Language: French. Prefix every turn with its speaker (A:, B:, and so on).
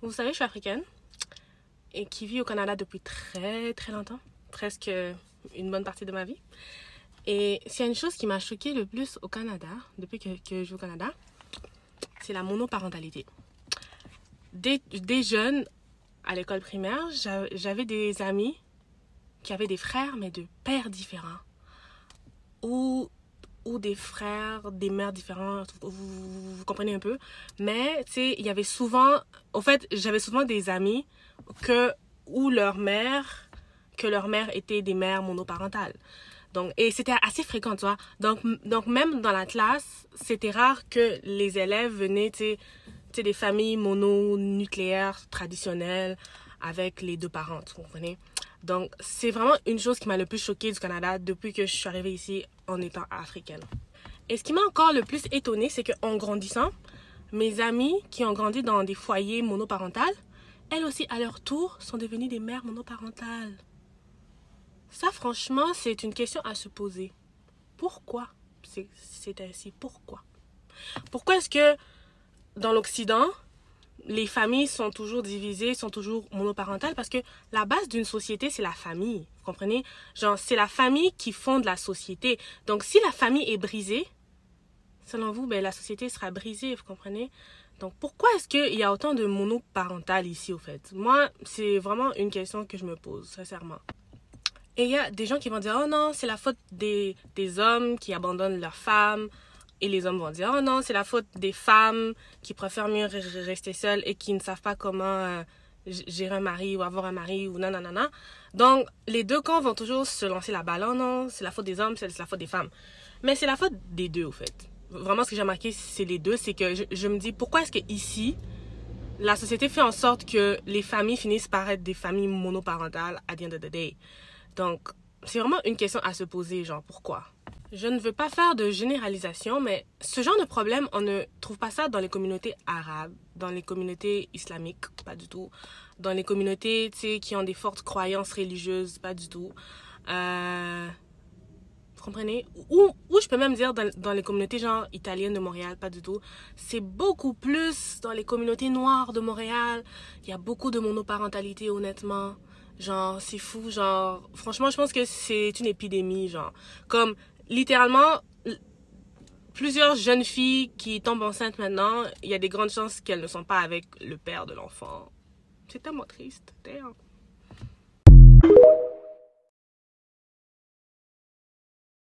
A: Vous savez, je suis africaine et qui vit au Canada depuis très très longtemps, presque une bonne partie de ma vie. Et s'il y a une chose qui m'a choquée le plus au Canada, depuis que je vis au Canada, c'est la monoparentalité. Des jeunes, à l'école primaire, j'avais des amis qui avaient des frères, mais de pères différents. Ou, ou des frères, des mères différentes, vous comprenez un peu. Mais, tu sais, il y avait souvent... Au fait, j'avais souvent des amis que, où que leur mère était des mères monoparentales. Donc, et c'était assez fréquent, tu vois. Donc, même dans la classe, c'était rare que les élèves venaient, tu sais, des familles mononucléaires traditionnelles avec les deux parents, vous comprenez? Donc, c'est vraiment une chose qui m'a le plus choquée du Canada depuis que je suis arrivée ici en étant africaine. Et ce qui m'a encore le plus étonnée, c'est qu'en grandissant, mes amies qui ont grandi dans des foyers monoparentales, elles aussi, à leur tour, sont devenues des mères monoparentales. Ça, franchement, c'est une question à se poser. Pourquoi c'est ainsi? Pourquoi? Pourquoi est-ce que dans l'Occident, les familles sont toujours divisées, sont toujours monoparentales? Parce que la base d'une société, c'est la famille. Vous comprenez? Genre, c'est la famille qui fonde la société. Donc, si la famille est brisée, selon vous, ben, la société sera brisée, vous comprenez? Donc, pourquoi est-ce qu'il y a autant de monoparentales ici, au fait? Moi, c'est vraiment une question que je me pose, sincèrement. Et il y a des gens qui vont dire, oh non, c'est la faute des hommes qui abandonnent leurs femmes. Et les hommes vont dire, oh non, c'est la faute des femmes qui préfèrent mieux rester seules et qui ne savent pas comment gérer un mari ou avoir un mari ou nanana. Donc, les deux camps vont toujours se lancer la balle. Oh non, c'est la faute des hommes, c'est la faute des femmes. Mais c'est la faute des deux, au fait. Vraiment, ce que j'ai remarqué, c'est les deux. C'est que je me dis, pourquoi est-ce que ici, la société fait en sorte que les familles finissent par être des familles monoparentales at the end of the day? Donc, c'est vraiment une question à se poser, genre, pourquoi? Je ne veux pas faire de généralisation, mais ce genre de problème, on ne trouve pas ça dans les communautés arabes, dans les communautés islamiques, pas du tout. Dans les communautés, tu sais, qui ont des fortes croyances religieuses, pas du tout. Vous comprenez? Ou je peux même dire dans les communautés genre italiennes de Montréal, pas du tout. C'est beaucoup plus dans les communautés noires de Montréal. Il y a beaucoup de monoparentalité, honnêtement. Genre, c'est fou, genre... Franchement, je pense que c'est une épidémie, genre. Comme, littéralement, plusieurs jeunes filles qui tombent enceintes maintenant, il y a des grandes chances qu'elles ne sont pas avec le père de l'enfant. C'est tellement triste, d'ailleurs.